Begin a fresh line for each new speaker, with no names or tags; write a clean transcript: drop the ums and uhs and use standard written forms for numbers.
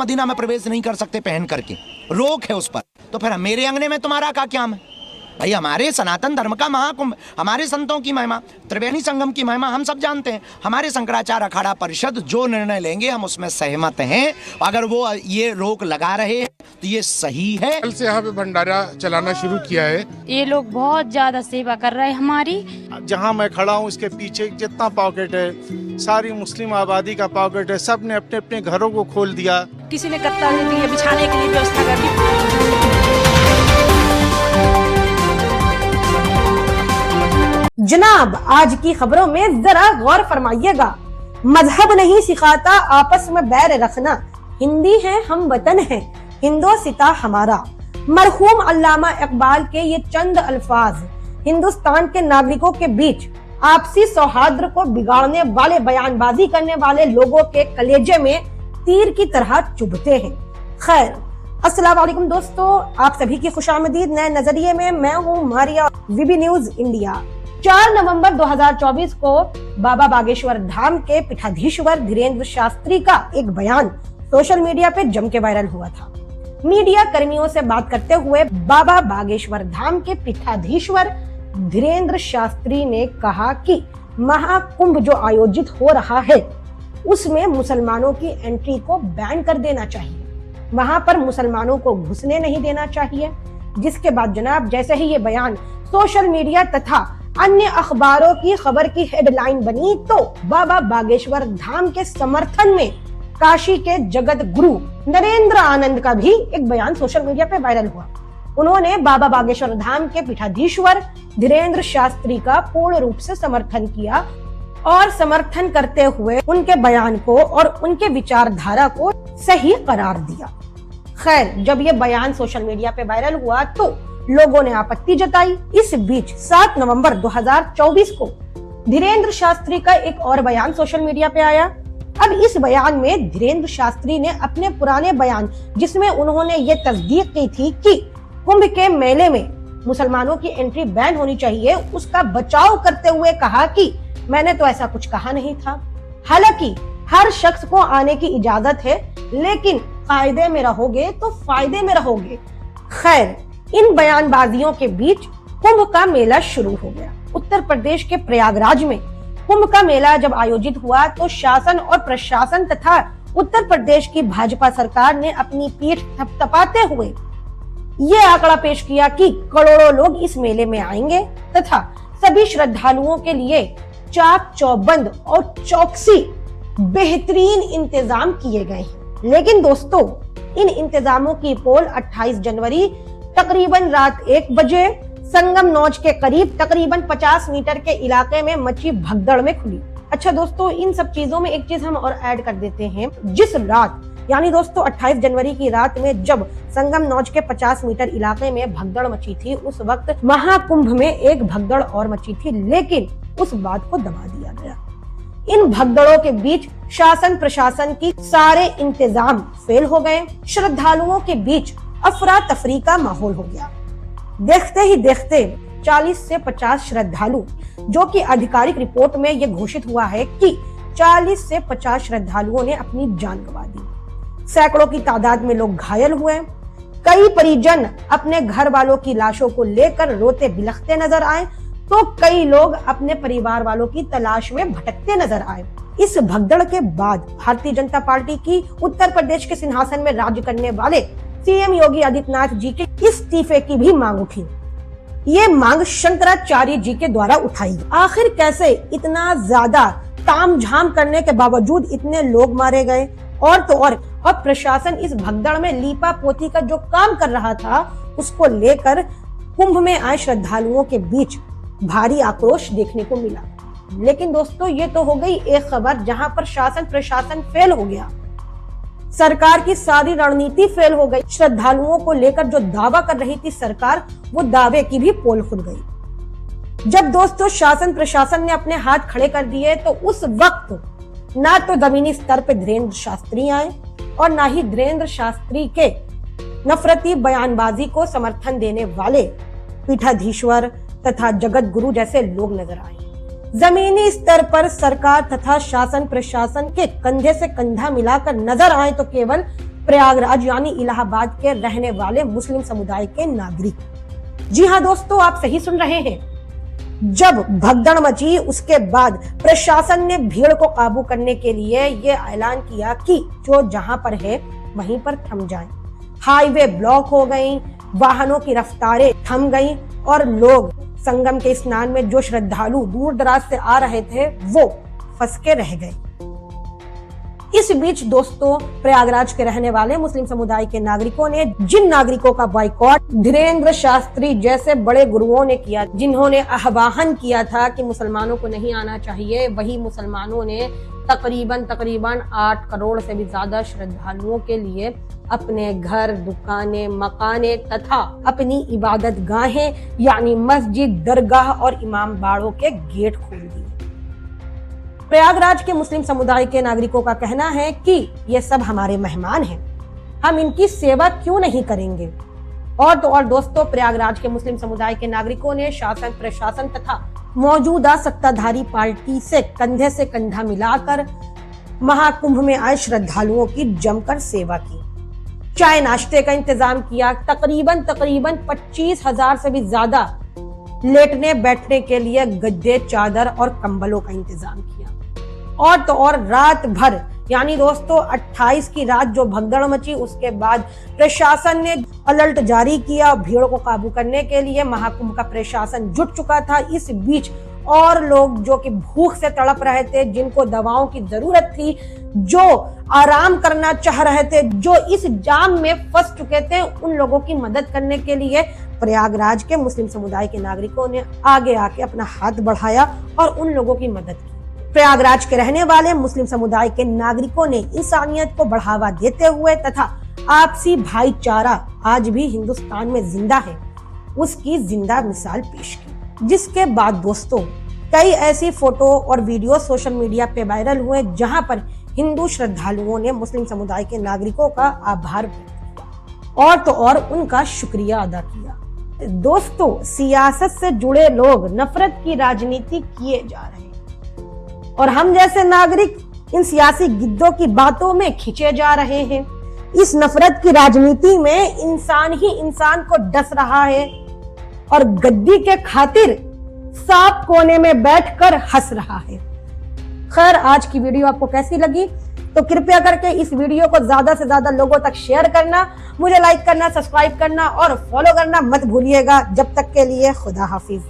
Medina में प्रवेश नहीं कर सकते पहन करके, रोक है उस पर। तो फिर मेरे अंगने में तुम्हारा क्या है भाई? हमारे सनातन धर्म का महाकुंभ, हमारे संतों की महिमा, त्रिवेणी संगम की महिमा हम सब जानते हैं। हमारे शंकराचार्य अखाड़ा परिषद जो निर्णय लेंगे हम उसमें सहमत हैं। अगर वो ये रोक लगा रहे हैं तो ये सही है।
कल से यहाँ पे भंडारा चलाना शुरू किया है।
ये लोग बहुत ज्यादा सेवा कर रहे हैं हमारी।
जहाँ मैं खड़ा हूँ इसके पीछे जितना पॉकेट है, सारी मुस्लिम आबादी का पॉकेट है। सब ने अपने अपने घरों को खोल दिया।
किसी ने कत्ता दे दी, बिछाने के लिए व्यवस्था कर दी।
जनाब, आज की खबरों में जरा गौर फरमाइएगा। मजहब नहीं सिखाता आपस में बैर रखना, हिंदी है हम वतन हैं, हिंदोसिता हमारा। मरहूम अल्लामा इकबाल के ये चंद अल्फाज हिंदुस्तान के नागरिकों के बीच आपसी सौहार्द को बिगाड़ने वाले, बयानबाजी करने वाले लोगों के कलेजे में तीर की तरह चुभते हैं। खैर, अस्सलाम वालेकुम दोस्तों, आप सभी की खुशामदीद नए नजरिए में। मैं हूँ मारिया, वीबी न्यूज इंडिया। 4 नवंबर 2024 को बाबा बागेश्वर धाम के पीठाधीश्वर धीरेन्द्र शास्त्री का एक बयान सोशल मीडिया पे जम के वायरल हुआ था। मीडिया कर्मियों से बात करते हुए बाबा बागेश्वर धाम के पीठाधीश्वर धीरेन्द्र शास्त्री ने कहा कि महाकुंभ जो आयोजित हो रहा है उसमें मुसलमानों की एंट्री को बैन कर देना चाहिए, वहां पर मुसलमानों को घुसने नहीं देना चाहिए। जिसके बाद जनाब, जैसे ही ये बयान सोशल मीडिया तथा अन्य अखबारों की खबर की हेडलाइन बनी तो बाबा बागेश्वर धाम के समर्थन में काशी के जगत गुरु नरेंद्र आनंद का भी एक बयान सोशल मीडिया पे वायरल हुआ। उन्होंने बाबा बागेश्वर धाम के पीठाधीश्वर धीरेन्द्र शास्त्री का पूर्ण रूप से समर्थन किया और समर्थन करते हुए उनके बयान को और उनके विचारधारा को सही करार दिया। खैर, जब ये बयान सोशल मीडिया पे वायरल हुआ तो लोगों ने आपत्ति जताई। इस बीच 7 नवंबर 2024 को धीरेन्द्र शास्त्री का एक और बयान सोशल मीडिया पे आया। अब इस बयान में धीरेन्द्र शास्त्री ने अपने पुराने बयान, जिसमें उन्होंने ये तस्दीक की थी कि कुंभ के मेले में मुसलमानों की एंट्री बैन होनी चाहिए, उसका बचाव करते हुए कहा कि मैंने तो ऐसा कुछ कहा नहीं था। हालांकि हर शख्स को आने की इजाजत है, लेकिन कायदे में रहोगे तो फायदे में रहोगे। खैर, इन बयानबाजियों के बीच कुंभ का मेला शुरू हो गया। उत्तर प्रदेश के प्रयागराज में कुंभ का मेला जब आयोजित हुआ तो शासन और प्रशासन तथा उत्तर प्रदेश की भाजपा सरकार ने अपनी पीठ थपथपाते हुए ये आंकड़ा पेश किया कि करोड़ों लोग इस मेले में आएंगे तथा सभी श्रद्धालुओं के लिए चाक चौबंद और चौकसी बेहतरीन इंतजाम किए गए हैं। लेकिन दोस्तों, इन इंतजामों की पोल 28 जनवरी तकरीबन रात 1 बजे संगम नौज के करीब तकरीबन 50 मीटर के इलाके में मची भगदड़ में खुली। अच्छा दोस्तों, इन सब चीजों में एक चीज हम और ऐड कर देते हैं। जिस रात, यानी दोस्तों 28 जनवरी की रात में जब संगम नौज के 50 मीटर इलाके में भगदड़ मची थी, उस वक्त महाकुंभ में एक भगदड़ और मची थी, लेकिन उस बात को दबा दिया गया। इन भगदड़ों के बीच शासन प्रशासन की सारे इंतजाम फेल हो गए। श्रद्धालुओं के बीच अफरा तफरी का माहौल हो गया। देखते ही देखते 40 से 50 श्रद्धालु, जो कि आधिकारिक रिपोर्ट में यह घोषित हुआ है कि 40 से 50 श्रद्धालुओं ने अपनी जान गंवा दी। सैकड़ों की तादाद में लोग घायल हुए। कई परिजन अपने घर वालों की लाशों को लेकर रोते बिलखते नजर आए, तो कई लोग अपने परिवार वालों की तलाश में भटकते नजर आए। इस भगदड़ के बाद भारतीय जनता पार्टी की उत्तर प्रदेश के सिंहासन में राज्य करने वाले सीएम योगी आदित्यनाथ जी के इस्तीफे की भी मांग उठी। ये मांग शंकराचार्य जी के द्वारा उठाई। आखिर कैसे इतना ज्यादा तामझाम करने के बावजूद इतने लोग मारे गए? और तो और प्रशासन इस भगदड़ में लीपा पोती का जो काम कर रहा था, उसको लेकर कुंभ में आए श्रद्धालुओं के बीच भारी आक्रोश देखने को मिला। लेकिन दोस्तों, ये तो हो गई एक खबर जहां पर शासन प्रशासन फेल हो गया, सरकार की सारी रणनीति फेल हो गई। श्रद्धालुओं को लेकर जो दावा कर रही थी सरकार, वो दावे की भी पोल खुल गई। जब दोस्तों शासन प्रशासन ने अपने हाथ खड़े कर दिए तो उस वक्त ना तो जमीनी स्तर पे धीरेन्द्र शास्त्री आए और ना ही धीरेन्द्र शास्त्री के नफरती बयानबाजी को समर्थन देने वाले पीठाधीश्वर तथा जगत गुरु जैसे लोग नजर आए। जमीनी स्तर पर सरकार तथा शासन प्रशासन के कंधे से कंधा मिलाकर नजर आए तो केवल प्रयागराज यानी इलाहाबाद के रहने वाले मुस्लिम समुदाय के नागरिक। जी हाँ दोस्तों, आप सही सुन रहे हैं। जब भगदड़ मची उसके बाद प्रशासन ने भीड़ को काबू करने के लिए ये ऐलान किया कि जो जहां पर है वहीं पर थम जाए। हाईवे ब्लॉक हो गई, वाहनों की रफ्तारें थम गई और लोग संगम के स्नान में जो श्रद्धालु दूर दराज से आ रहे थे वो फंस के रह गए। इस बीच दोस्तों, प्रयागराज के रहने वाले मुस्लिम समुदाय के नागरिकों ने जिन नागरिकों का बॉयकॉट धीरेन्द्र शास्त्री जैसे बड़े गुरुओं ने किया, जिन्होंने आह्वान किया था कि मुसलमानों को नहीं आना चाहिए, वही मुसलमानों ने तकरीबन 8 करोड़ से भी ज्यादा श्रद्धालुओं के लिए अपने घर, दुकानें, मकाने तथा अपनी इबादत गाहें यानी मस्जिद, दरगाह और इमाम बाड़ों के गेट खोल दिए। प्रयागराज के मुस्लिम समुदाय के नागरिकों का कहना है कि ये सब हमारे मेहमान हैं, हम इनकी सेवा क्यों नहीं करेंगे। और तो और दोस्तों, प्रयागराज के मुस्लिम समुदाय के नागरिकों ने शासन, प्रशासन तथा मौजूदा सत्ताधारी पार्टी से कंधा मिलाकर महाकुंभ में आए श्रद्धालुओं की जमकर सेवा की। चाय नाश्ते का इंतजाम किया। तकरीबन 25,000 से भी ज्यादा लेटने बैठने के लिए गद्दे, चादर और कंबलों का इंतजाम किया। और तो और रात भर यानी दोस्तों 28 की रात जो भगदड़ मची उसके बाद प्रशासन ने अलर्ट जारी किया। भीड़ को काबू करने के लिए महाकुंभ का प्रशासन जुट चुका था। इस बीच और लोग जो कि भूख से तड़प रहे थे, जिनको दवाओं की जरूरत थी, जो आराम करना चाह रहे थे, जो इस जाम में फंस चुके थे, उन लोगों की मदद करने के लिए प्रयागराज के मुस्लिम समुदाय के नागरिकों ने आगे आके अपना हाथ बढ़ाया और उन लोगों की मदद की। प्रयागराज के रहने वाले मुस्लिम समुदाय के नागरिकों ने इंसानियत को बढ़ावा देते हुए तथा आपसी भाईचारा आज भी हिंदुस्तान में जिंदा है, उसकी जिंदा मिसाल पेश की। जिसके बाद दोस्तों कई ऐसी फोटो और वीडियो सोशल मीडिया पे वायरल हुए जहां पर हिंदू श्रद्धालुओं ने मुस्लिम समुदाय के नागरिकों का आभार व्यक्त किया और तो और उनका शुक्रिया अदा किया। दोस्तों, सियासत से जुड़े लोग नफरत की राजनीति किए जा रहे हैं और हम जैसे नागरिक इन सियासी गिद्धों की बातों में खींचे जा रहे हैं। इस नफरत की राजनीति में इंसान ही इंसान को डस रहा है और गद्दी के खातिर सांप कोने में बैठकर हंस रहा है। खैर, आज की वीडियो आपको कैसी लगी तो कृपया करके इस वीडियो को ज्यादा से ज्यादा लोगों तक शेयर करना, मुझे लाइक करना, सब्सक्राइब करना और फॉलो करना मत भूलिएगा। जब तक के लिए खुदा हाफिज।